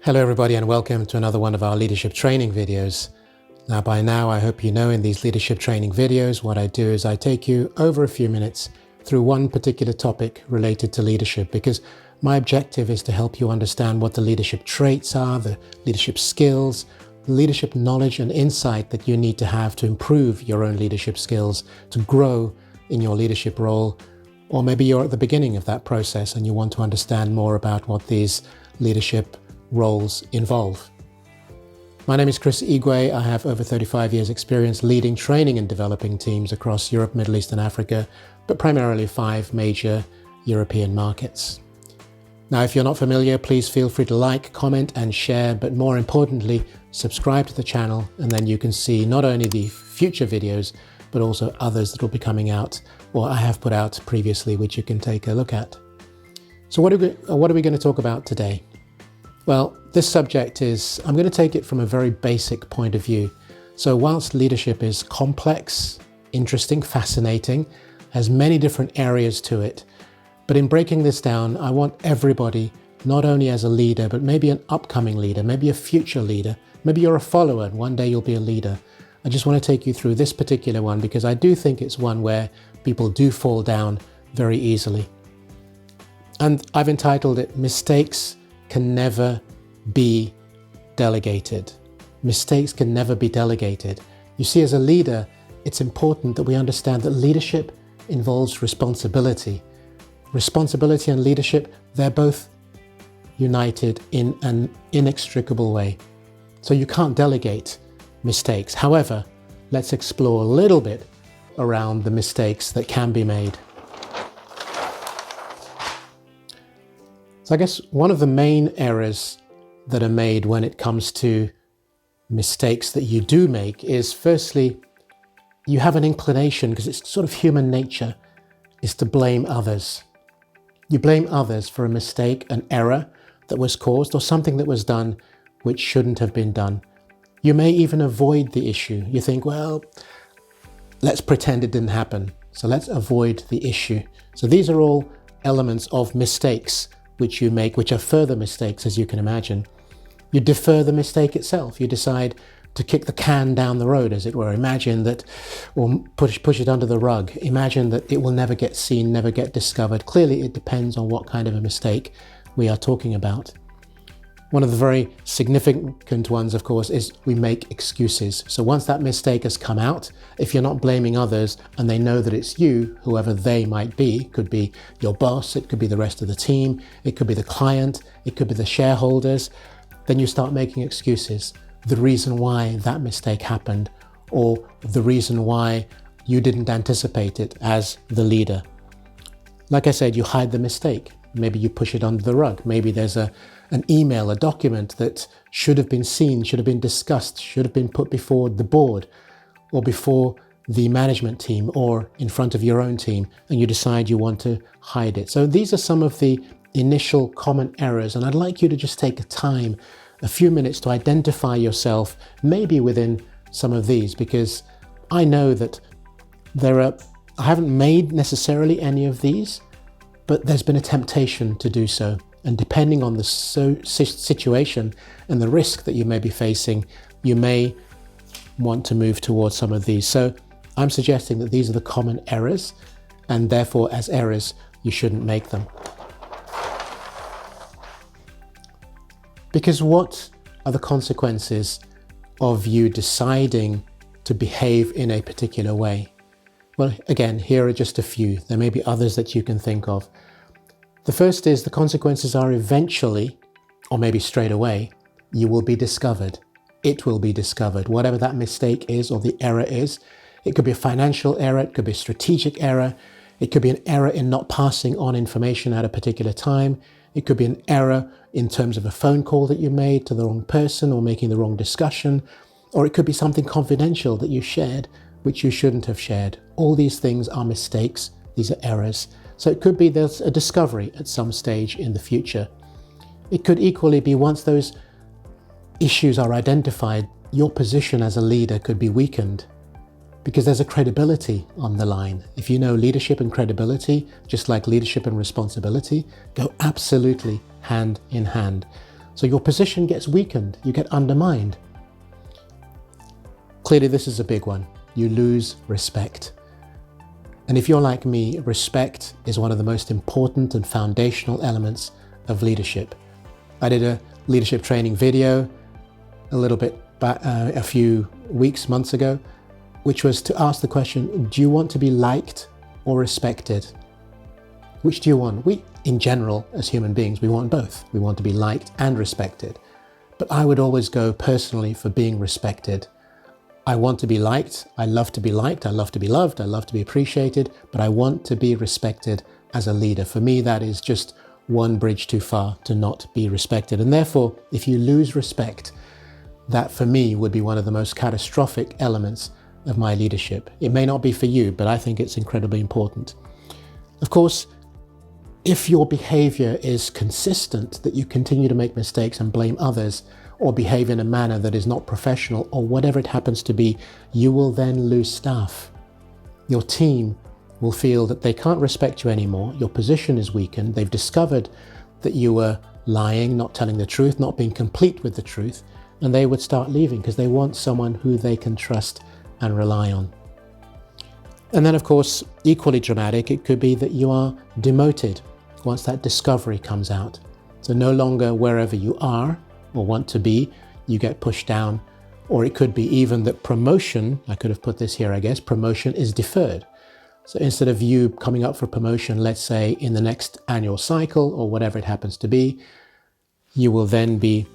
Hello everybody and welcome to another one of our leadership training videos. Now by now I hope you know in these leadership training videos what I do is I take you over a few minutes through one particular topic related to leadership, because my objective is to help you understand what the leadership traits are, the leadership skills, the leadership knowledge and insight that you need to have to improve your own leadership skills, to grow in your leadership role. Or maybe you're at the beginning of that process and you want to understand more about what these leadership roles involve. My name is Chris Igwe. I have over 35 years experience leading, training and developing teams across Europe, Middle East and Africa, but primarily 5 major European markets. Now, if you're not familiar, please feel free to like, comment and share, but more importantly, subscribe to the channel, and then you can see not only the future videos, but also others that will be coming out or I have put out previously, which you can take a look at. So what are we going to talk about today? Well, this subject is, I'm going to take it from a very basic point of view. So whilst leadership is complex, interesting, fascinating, has many different areas to it, but in breaking this down, I want everybody, not only as a leader, but maybe an upcoming leader, maybe a future leader, maybe you're a follower and one day you'll be a leader. I just want to take you through this particular one because I do think it's one where people do fall down very easily. And I've entitled it, Mistakes Can Never Be Delegated. Mistakes can never be delegated. You see, as a leader, it's important that we understand that leadership involves responsibility. Responsibility and leadership, they're both united in an inextricable way. So you can't delegate mistakes. However, let's explore a little bit around the mistakes that can be made. So I guess one of the main errors that are made when it comes to mistakes that you do make is, firstly, you have an inclination, because it's sort of human nature, is to blame others. You blame others for a mistake, an error that was caused, or something that was done which shouldn't have been done. You may even avoid the issue. You think, well, let's pretend it didn't happen. So let's avoid the issue. So these are all elements of mistakes which you make, which are further mistakes, as you can imagine. You defer the mistake itself. You decide to kick the can down the road, as it were. Imagine that, or push it under the rug. Imagine that it will never get seen, never get discovered. Clearly, it depends on what kind of a mistake we are talking about. One of the very significant ones, of course, is we make excuses. So once that mistake has come out, if you're not blaming others and they know that it's you, whoever they might be, could be your boss, it could be the rest of the team, it could be the client, it could be the shareholders, then you start making excuses. The reason why that mistake happened, or the reason why you didn't anticipate it as the leader. Like I said, you hide the mistake. Maybe you push it under the rug. Maybe there's an email, a document that should have been seen, should have been discussed, should have been put before the board or before the management team or in front of your own team, and you decide you want to hide it. So these are some of the initial common errors, and I'd like you to just take a few minutes to identify yourself maybe within some of these, because I know that I haven't made necessarily any of these, but there's been a temptation to do so. And depending on the situation and the risk that you may be facing, you may want to move towards some of these. So I'm suggesting that these are the common errors, and therefore as errors, you shouldn't make them. Because what are the consequences of you deciding to behave in a particular way? Well, again, here are just a few. There may be others that you can think of. The first is the consequences are eventually, or maybe straight away, you will be discovered. It will be discovered. Whatever that mistake is or the error is, it could be a financial error, it could be a strategic error, it could be an error in not passing on information at a particular time, it could be an error in terms of a phone call that you made to the wrong person or making the wrong discussion, or it could be something confidential that you shared which you shouldn't have shared. All these things are mistakes, these are errors. So it could be there's a discovery at some stage in the future. It could equally be once those issues are identified, your position as a leader could be weakened because there's a credibility on the line. If you know leadership and credibility, just like leadership and responsibility, go absolutely hand in hand. So your position gets weakened, you get undermined. Clearly, this is a big one. You lose respect. And if you're like me, respect is one of the most important and foundational elements of leadership. I did a leadership training video a little bit back, a few months ago, which was to ask the question, do you want to be liked or respected? Which do you want? We, in general, as human beings, we want both. We want to be liked and respected. But I would always go personally for being respected. I want to be liked. I love to be liked. I love to be loved. I love to be appreciated, but I want to be respected as a leader. For me, that is just one bridge too far to not be respected. And therefore, if you lose respect, that for me would be one of the most catastrophic elements of my leadership. It may not be for you, but I think it's incredibly important. Of course, if your behavior is consistent, that you continue to make mistakes and blame others, or behave in a manner that is not professional, or whatever it happens to be, you will then lose staff. Your team will feel that they can't respect you anymore. Your position is weakened. They've discovered that you were lying, not telling the truth, not being complete with the truth, and they would start leaving because they want someone who they can trust and rely on. And then, of course, equally dramatic, it could be that you are demoted once that discovery comes out. So no longer wherever you are or want to be, you get pushed down. Or it could be even that promotion, I could have put this here, I guess, promotion is deferred. So instead of you coming up for promotion, let's say in the next annual cycle or whatever it happens to be, you will then be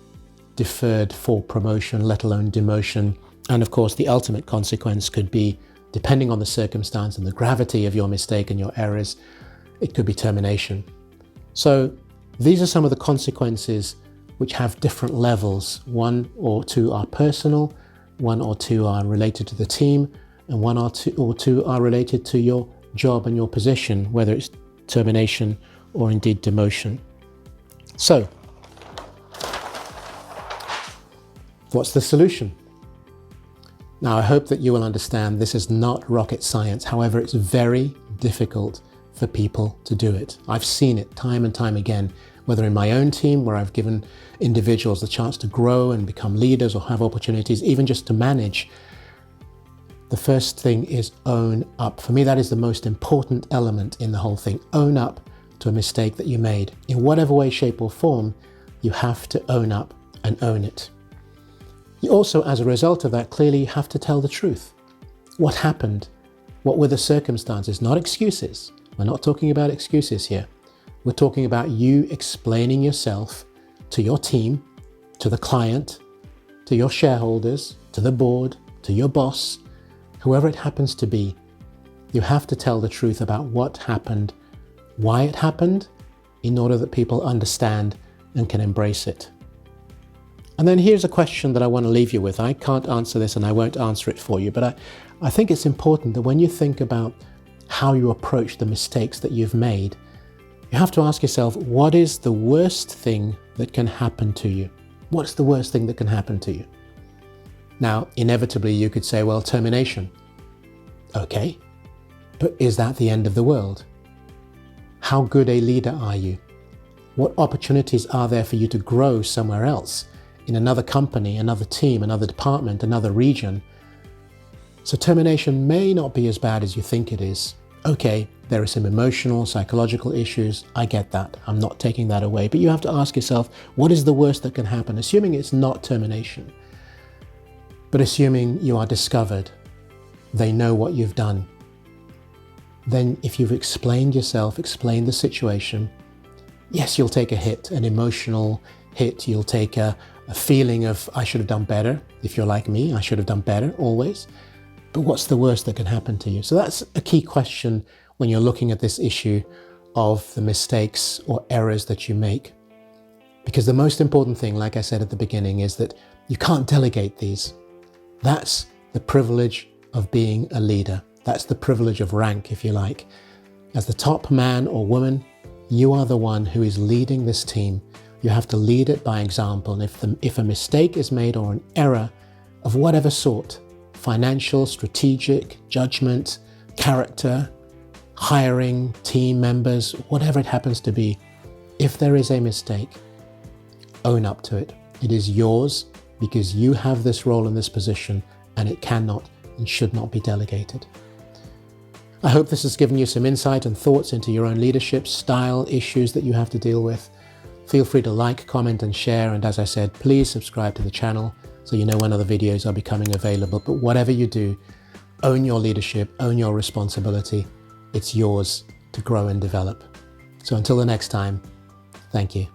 deferred for promotion, let alone demotion. And of course, the ultimate consequence could be, depending on the circumstance and the gravity of your mistake and your errors, it could be termination. So these are some of the consequences which have different levels. 1 or 2 are personal, 1 or 2 are related to the team, and 1 or 2 are related to your job and your position, whether it's termination or indeed demotion. So, what's the solution? Now, I hope that you will understand this is not rocket science. However, it's very difficult for people to do it. I've seen it time and time again, whether in my own team, where I've given individuals the chance to grow and become leaders or have opportunities, even just to manage. The first thing is own up. For me, that is the most important element in the whole thing. Own up to a mistake that you made. In whatever way, shape or form, you have to own up and own it. You also, as a result of that, clearly have to tell the truth. What happened? What were the circumstances? Not excuses. We're not talking about excuses here. We're talking about you explaining yourself to your team, to the client, to your shareholders, to the board, to your boss, whoever it happens to be. You have to tell the truth about what happened, why it happened, in order that people understand and can embrace it. And then here's a question that I want to leave you with. I can't answer this and I won't answer it for you, but I think it's important that when you think about how you approach the mistakes that you've made, you have to ask yourself, what is the worst thing that can happen to you? What's the worst thing that can happen to you? Now, inevitably, you could say, well, termination. Okay, but is that the end of the world? How good a leader are you? What opportunities are there for you to grow somewhere else, in another company, another team, another department, another region? So termination may not be as bad as you think it is. Okay, there are some emotional, psychological issues. I get that. I'm not taking that away. But you have to ask yourself, what is the worst that can happen? Assuming it's not termination, but assuming you are discovered, they know what you've done. Then if you've explained yourself, explained the situation, yes, you'll take a hit, an emotional hit. You'll take a feeling of, I should have done better. If you're like me, I should have done better always. But what's the worst that can happen to you? So that's a key question when you're looking at this issue of the mistakes or errors that you make. Because the most important thing, like I said at the beginning, is that you can't delegate these. That's the privilege of being a leader. That's the privilege of rank, if you like. As the top man or woman, you are the one who is leading this team. You have to lead it by example. And if a mistake is made or an error of whatever sort, financial, strategic, judgment, character, hiring, team members, whatever it happens to be, if there is a mistake, own up to it. It is yours because you have this role in this position, and it cannot and should not be delegated. I hope this has given you some insight and thoughts into your own leadership style issues that you have to deal with. Feel free to like, comment and share, and as I said, please subscribe to the channel so you know when other videos are becoming available. But whatever you do, own your leadership, own your responsibility. It's yours to grow and develop. So until the next time, thank you.